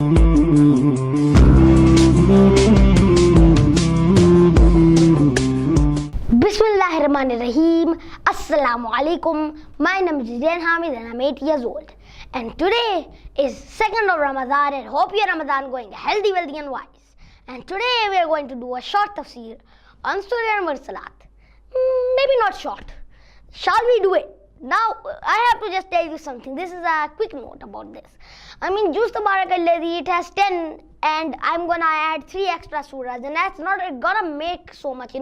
Bismillahirrahmanirrahim. Assalamu alaikum. My name is Zidane Hamid and I'm 8 years old. And today is 2nd of Ramadan and hope your Ramadan going healthy, wealthy and wise. And today we are going to do a short tafsir on Sura Al-Mursalat. Maybe not short. Shall we do it? Now, I have to just tell you something. This is a quick note about this. Just Tabarakalladhi, it has 10 and I'm gonna add 3 extra surahs and that's not gonna make so much,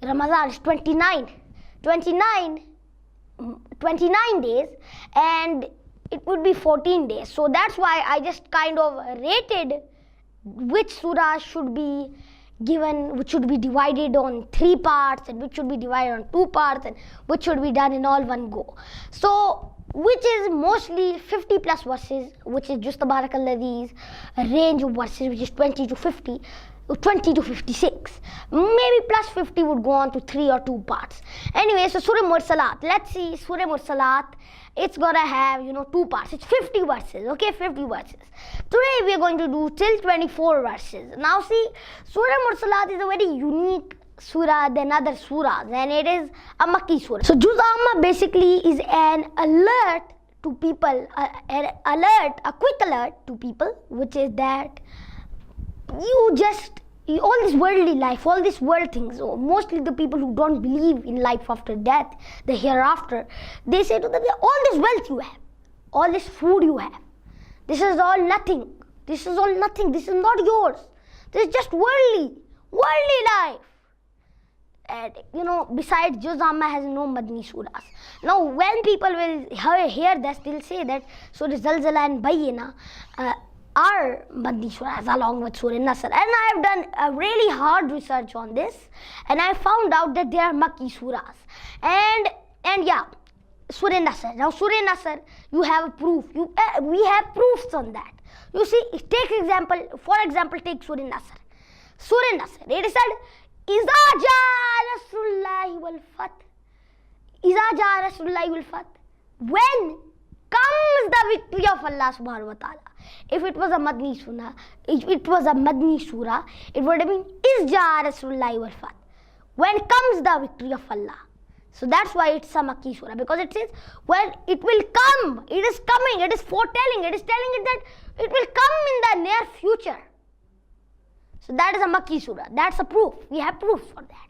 Ramadan is 29 days and it would be 14 days. So that's why I just kind of rated which surah should be given, which should be divided on 3 parts and which should be divided on 2 parts and which should be done in all one go. So which is mostly 50 plus verses, which is just Tabarakalladhi's range of verses, which is 20 to 56. Maybe plus 50 would go on to 3 or 2 parts. Anyway, so Sura Al-Mursalat. Let's see, Sura Al-Mursalat, it's gonna have, 2 parts. It's 50 verses, okay, 50 verses. Today we are going to do till 24 verses. Now see, Sura Al-Mursalat is a very unique surah than other surahs and it is a Makki surah. So Juz Amma basically is an alert to people, a quick alert to people, which is that all this worldly life, all these world things, mostly the people who don't believe in life after death, the hereafter, they say to them, all this wealth you have, all this food you have, this is all nothing, this is all nothing, this is not yours, this is just worldly life. And besides, Juz Amma has no Madni surahs. Now when people will hear this, they'll say that Surah Zalzala and Bayyina are Madni surahs along with Surah Nasr. And I have done a really hard research on this and I found out that they are Makki surahs. And yeah, Surah Nasr. Now Surah Nasr, you have a proof. We have proofs on that. You see, for example, take Surah Nasr. Surah Nasr, it is said, Iza jaa Nasrullahi wal fath. Iza jaa Nasrullahi wal fath. When comes the victory of Allah subhanahu wa ta'ala. If it was a Madni surah, it would have been Iz jaa Nasrullahi wal fath. When comes the victory of Allah. So that's why it's a Makki surah, because it says when it will come, it is coming, it is foretelling, it is telling it that it will come in the near future. So that is a Makki surah. That's a proof. We have proofs for that.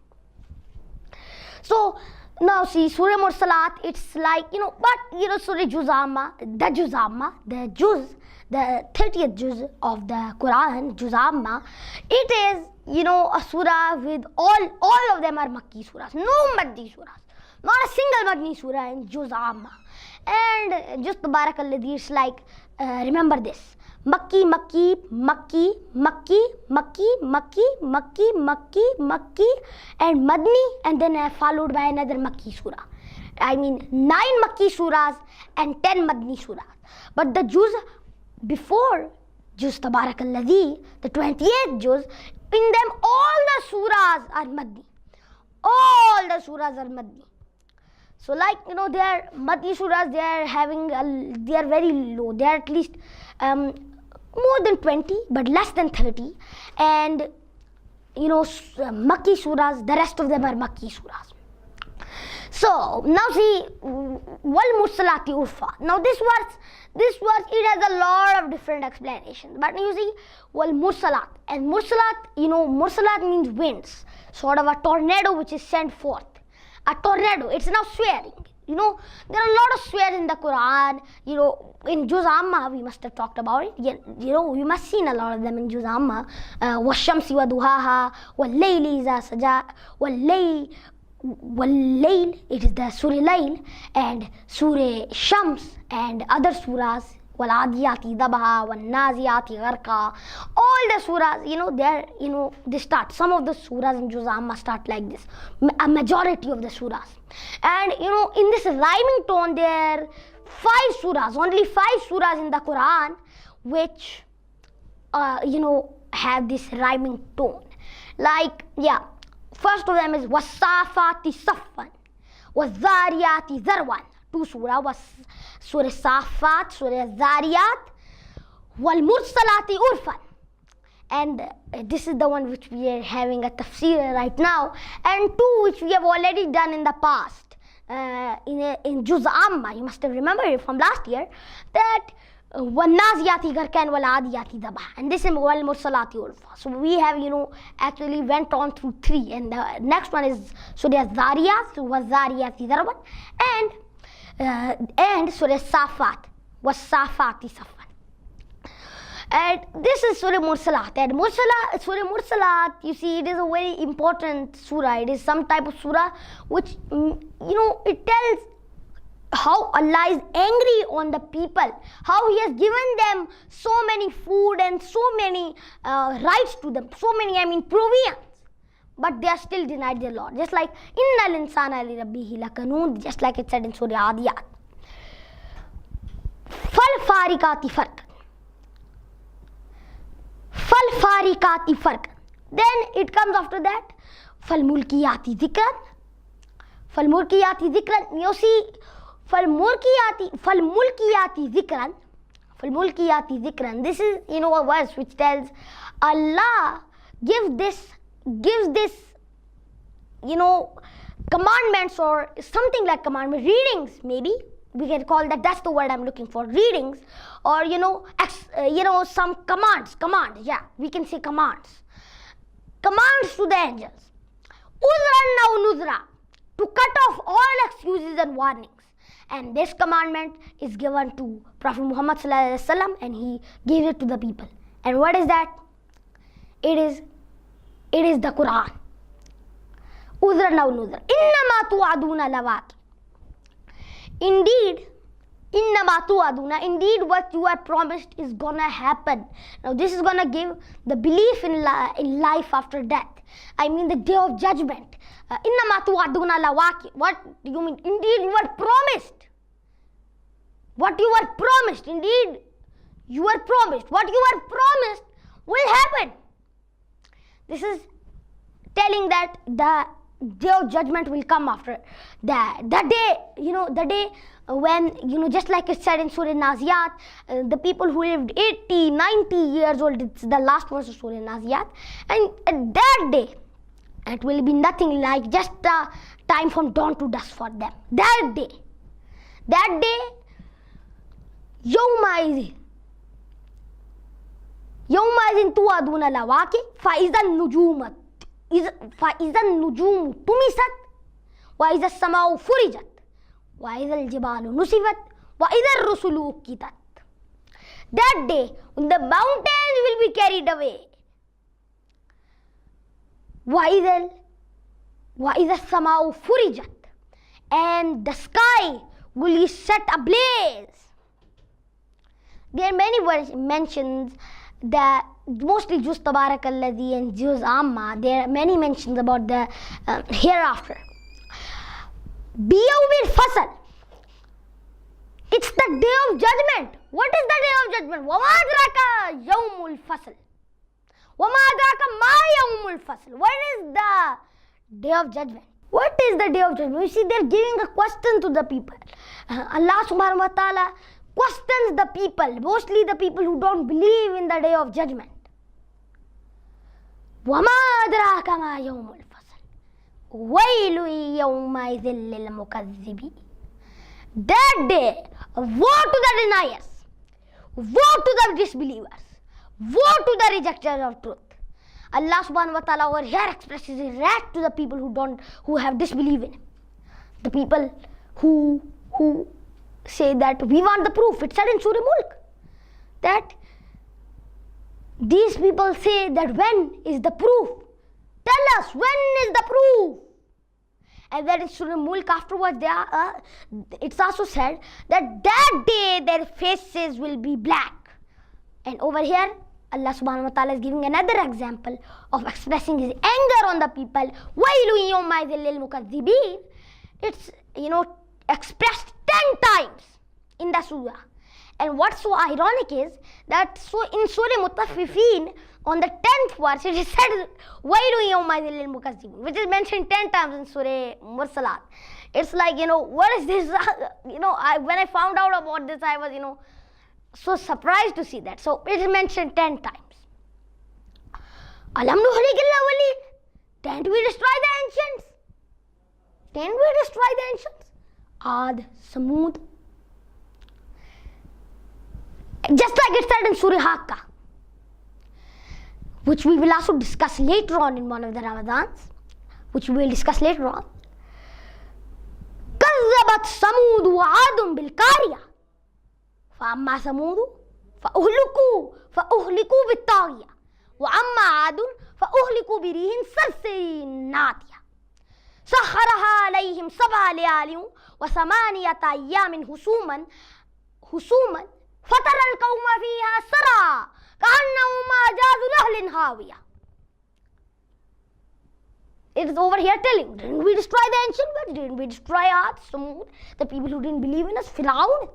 So now see, Surah Al-Mursalat, it's like, Surah Juz Amma, the 30th Juz of the Quran, Juz Amma, it is, a surah with all of them are Makki surahs. No Madni surahs. Not a single Madni surah in Juz Amma. And just Tabarakalladhi, it's like, remember this. Makki, Makki, Makki, Makki, Makki, Makki, Makki, Makki, Makki, and Madni, and then followed by another Makki surah. 9 Makki surahs and 10 Madni surahs. But the Juz before Juz Tabarakalladhi, the 28th Juz, in them all the surahs are Madni. All the surahs are Madni. So they are Madni surahs, they are very low. They are at least more than 20 but less than 30, and Makki surahs, the rest of them are Makki surahs. So now see, wal-Mursalati urfa. Now this verse, it has a lot of different explanations, but you see, wal-Mursalat, and Mursalat, Mursalat means winds, sort of a tornado which is sent forth. A tornado, it's now swearing. There are a lot of swears in the Quran. In Juz Amma, we must have talked about it. You must have seen a lot of them in Juz Amma. Washamsi wa duhaha, wal-layli iza saja, wal-layl, it is the Surah Layl, and Surah Shams, and other surahs, wal-adiyati dabaha, wal-naziyati gharqa. All the surahs, they start. Some of the surahs in Juz Amma start like this. A majority of the surahs. And in this rhyming tone, there are 5 surahs, only 5 surahs in the Quran, which have this rhyming tone. First of them is Wasafati Saffan, Wazariyati Zarwan. 2 surah was Surah Safat, Surah Zariyat, وَالْمُرْسَلَاتِ عُرْفًا. And this is the one which we are having a tafsir right now, and two which we have already done in the past. In Juz Amma, you must have remembered it from last year, that وَالنَّازِيَاتِ غَرْقًا وَالْعَادِيَاتِ ضَبْحًا, and this is وَالْمُرْسَلَاتِ عُرْفًا. So we have, actually went on through three, and the next one is Surah Al-Zariyat, وَالزَّارِيَاتِ ذَرْوًا, and Surah Safat, وَالصَّافَاتِ صَفًّا. And this is Surah Al-Mursalat. And Surah Al-Mursalat, you see, it is a very important surah. It is some type of surah which, it tells how Allah is angry on the people, how He has given them so many food and so many rights to them, so many, provisions. But they are still denied their Lord. Just like, إِنَّ الْإِنسَانَ لِرَبِّهِ لَكَنُودٌ, just like it said in Surah Adiyat. فَالْفَارِقَاتِ فَرْقًا. فَالْفَارِقَاتِ فَرْقًا. Then it comes after that, فَالْمُلْكِيَاتِ ذِكْرًا. فَالْمُلْكِيَاتِ ذِكْرًا. You see, فَالْمُلْكِيَاتِ ذِكْرًا. فَالْمُلْكِيَاتِ ذِكْرًا. This is, a verse which tells Allah gives this, commandments, or something like commandment, readings maybe. We can call that, that's the word I'm looking for, readings, or some commands, we can say commands to the angels. Uzran now nuzra, to cut off all excuses and warnings. And this commandment is given to Prophet Muhammad sallallahu alaihi wasallam, and he gave it to the people. And what is that? It is the Quran. Uzran now nuzra, innama tu'aduna lawaqi. Indeed, indeed what you are promised is gonna happen. Now this is gonna give the belief in life after death. I mean the day of judgment. Innama tu'aduna lawaqi. What do you mean? Indeed you are promised. What you are promised, indeed you are promised. What you are promised will happen. This is telling that the day of judgment will come after the day, the day when, just like it said in Surah Naziyat, the people who lived 80, 90 years old, it's the last verse of Surah Naziyat, and at that day, it will be nothing like just a time from dawn to dusk for them. That day, يومئذ توعدون لواقع فإذا النجوم طمست وإذا السماء فرجت وإذا الجبال نسفت وإذا الرسل أقتت. That day when the mountains will be carried away, وإذا السماء فرجت, and the sky will be set ablaze. There are many mentions that mostly Juz Tabarakalladhi and Juz Amma, there are many mentions about the hereafter. Biyawmil Fasal, it's the day of judgment. What is the day of judgment? Wama adraka yawmul fasl. Wama adraka ma yawmul fasl. What is the day of judgment? What is the day of judgment? You see, they're giving a question to the people. Allah subhanahu wa ta'ala questions the people, mostly the people who don't believe in the day of judgment. وَمَا أَدْرَاكَ مَا يَوْمُ الْفَصْلِ وَيْلٌ يَوْمَئِذٍ لِلْمُكَذِّبِينَ. That day, woe to the deniers, woe to the disbelievers, woe to the rejectors of truth. Allah subhanahu wa ta'ala over here expresses his wrath to the people who have disbelieved in him. The people who say that we want the proof. It said in Surah Mulk that these people say that when is the proof? Tell us, when is the proof? And then in Surah Mulk afterwards, it's also said that day their faces will be black. And over here, Allah subhanahu wa ta'ala is giving another example of expressing his anger on the people. وَيْلٌ يَوْمَئِذٍ لِلْمُكَذِّبِينَ. It's, expressed 10 times in the surah. And what's so ironic is that in Surah Mutaffifin, on the 10th verse, it is said وَيْلٌ يَوْمَئِذٍ لِلْمُكَذِّبِينَ, which is mentioned 10 times in Surah Al-Mursalat. It's like, what is this? When I found out about this, I was, so surprised to see that. So it is mentioned 10 times. Alam nuhlikil awwalin. Didn't we destroy the ancients? Didn't we destroy the ancients? Ad, Samud. Just like it said in Surah Haqqa, which we will also discuss later on in one of the Ramadans, which we will discuss later on. كذبت ثمود وعاد بالقارية فأما ثمود فأهلكوا بالطاغية وأما عاد فأهلكوا بريح صرصر ناتية سخرها عليهم 7 ليال و8 أيام حسوما فترى القوم فيها سرعى كأنهم أعجاز نخل خاوية. It is over here telling, didn't we destroy the ancient world? Didn't we destroy Ad, Samud, the people who didn't believe in us, Fir'aun?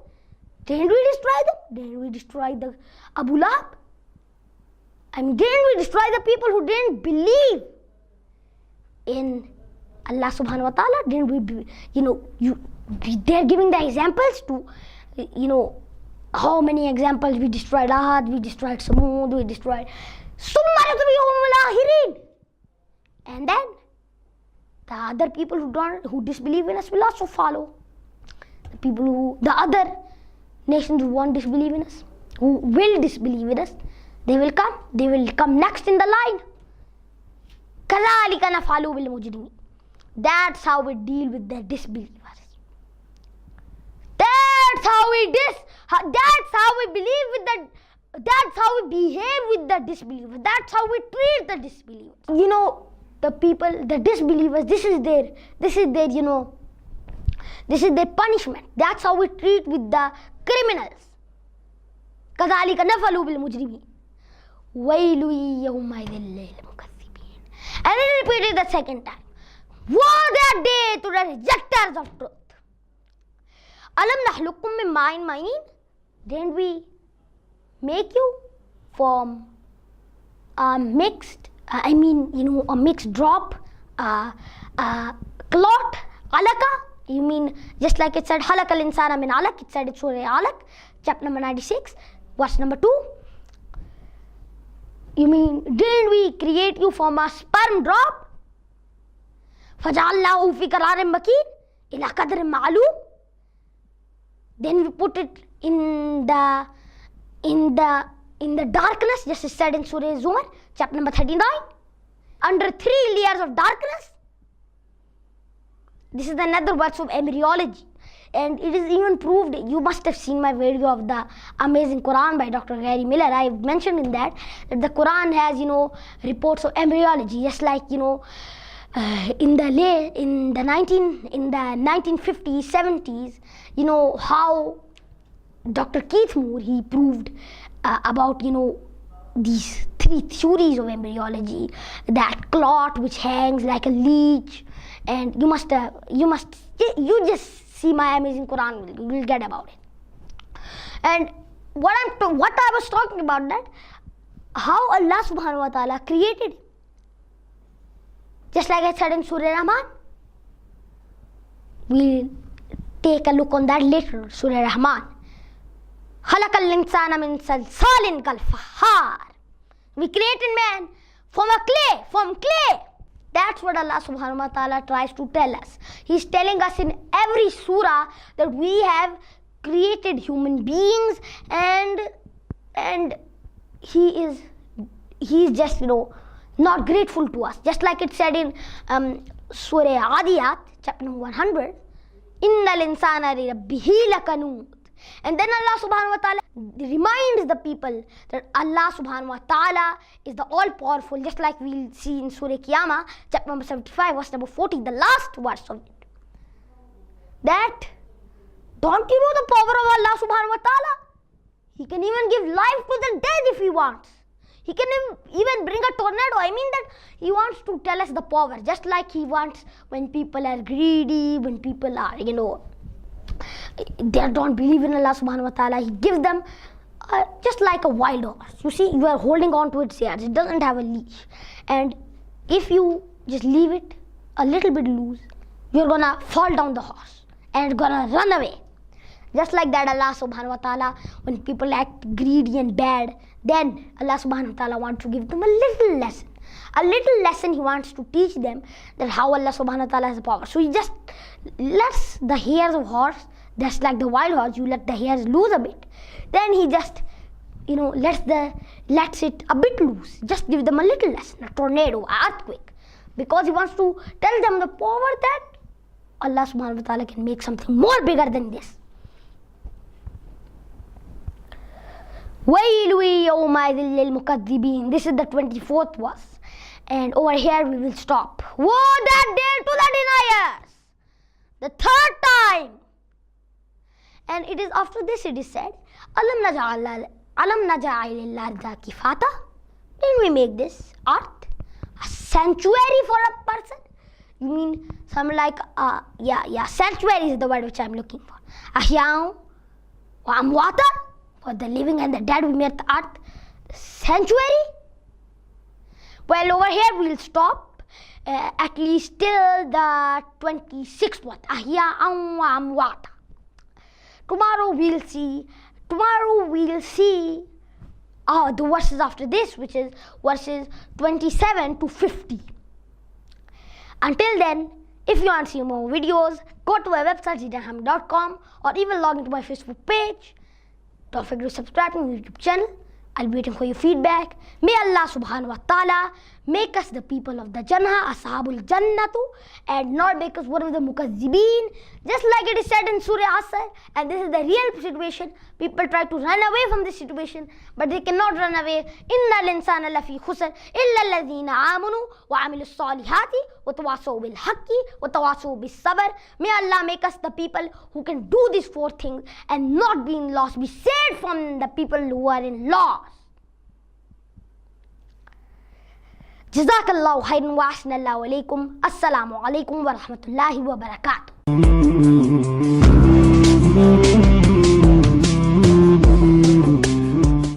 Didn't we destroy them? Didn't we destroy the Abu Lahab? Didn't we destroy the people who didn't believe in Allah subhanahu wa ta'ala? Didn't we, they're giving the examples to, how many examples we destroyed Ad, we destroyed Samud, we destroyed and then the other people who disbelieve in us will also follow. The other nations who won't disbelieve in us, who will disbelieve in us, they will come next in the line. كَذَلِكَ نَفْعَلُ بِالْمُجْرِمِينَ. That's how we deal with the disbelievers. That's how we behave with the disbelievers. That's how we treat the disbelievers. The people, the disbelievers, this is their punishment. That's how we treat with the criminals. كَذَلِكَ نَفْعَلُ بِالْمُجْرِمِينَ وَيْلٌ يَوْمَئِذٍ لِلْمُكَذِّبِينَ. And he repeated the second time. Woe that day to the rejectors of truth. Alam nakhluqkum min ma'in mahin? Didn't we make you from a mixed drop, clot, alaka? Just like it said, halakal insana min alaq, it said in Surah Alaq, chapter number 96, verse number 2. Didn't we create you from a sperm drop? فَجَعَلْنَاهُ فِي قَرَارٍ مَكِينٍ إِلَى قَدْرٍ مَعْلُومٍ. Then we put it in the darkness, just as said in Surah Zumar, chapter number 39, under 3 layers of darkness. This is another verse of embryology, and it is even proved. You must have seen my video of the amazing Quran by Dr. Gary Miller. I have mentioned in that the Quran has reports of embryology, just like in the 1950s, 70s, how Dr. Keith Moore, he proved about these 3 theories of embryology, that clot which hangs like a leech, and you just see my amazing Quran, you will get about it. And what I was talking about, that how Allah subhanahu wa ta'ala created it. Just like I said in Surah Rahman, we'll take a look on that later. Surah Rahman. خَلَقَ الْإِنسَانَ مِنْ صَلْصَالٍ كَالْفَخَّارِ. We created man from clay. That's what Allah subhanahu wa ta'ala tries to tell us. He's telling us in every surah that we have created human beings, and he is just not grateful to us. Just like it said in Surah Adiyat, chapter number 100, إِنَّ الْإِنسَانَ لِرَبِّهِ لَكَنُودٌ. And then Allah subhanahu wa ta'ala reminds the people that Allah subhanahu wa ta'ala is the all-powerful, just like we'll see in Surah Qiyamah, chapter number 75, verse number 40, the last verse of it. That, don't you know the power of Allah subhanahu wa ta'ala? He can even give life to the dead if he wants. He can even bring a tornado. That he wants to tell us the power, just like he wants when people are greedy, when people are, they don't believe in Allah subhanahu wa ta'ala. He gives them just like a wild horse. You see, you are holding on to its ears. It doesn't have a leash. And if you just leave it a little bit loose, you're gonna fall down the horse and it's gonna run away. Just like that, Allah subhanahu wa ta'ala, when people act greedy and bad, then Allah subhanahu wa ta'ala wants to give them a little lesson. A little lesson He wants to teach them, that how Allah subhanahu wa ta'ala has the power. So He just lets the hairs of horse, just like the wild horse, you let the hairs loose a bit. Then He just, lets it a bit loose. Just give them a little lesson, a tornado, an earthquake. Because He wants to tell them the power that Allah subhanahu wa ta'ala can make something more bigger than this. وَيْلُ يَوْمَئِذٍ لِلْمُكَذِّبِينَ. This is the 24th verse. And over here we will stop. Woe that day to the deniers! The third time. And it is after this it is said, Alam naja'il al-arda kifata. Didn't we make this earth a sanctuary for a person? You mean something like, sanctuary is the word which I am looking for. Ahya'un wa amwata. For the living and the dead we made the earth sanctuary. Well, over here we will stop at least till the 26th one. Ahya'un wa amwata. Tomorrow we'll see the verses after this, which is verses 27 to 50. Until then, if you want to see more videos, go to my website zidanehamid.com or even log into my Facebook page. Don't forget to subscribe to my YouTube channel. I'll be waiting for your feedback. May Allah subhanahu wa ta'ala make us the people of the Jannah, Ashabul Jannatu, and not make us one of the Mukazzibeen. Just like it is said in Sura Al-Asr, and this is the real situation. People try to run away from this situation, but they cannot run away. Inna al-insana lafi khusr illa alladhina amanu wa amilu salihati wa tawasaw bil haqqi wa tawasaw bis sabr. May Allah make us the people who can do these four things and not be in loss, be saved from the people who are in loss. Jazakallahu khairan wa ahsanallahu alaykum. Assalamu alaikum wa rahmatullahi wa barakatuh.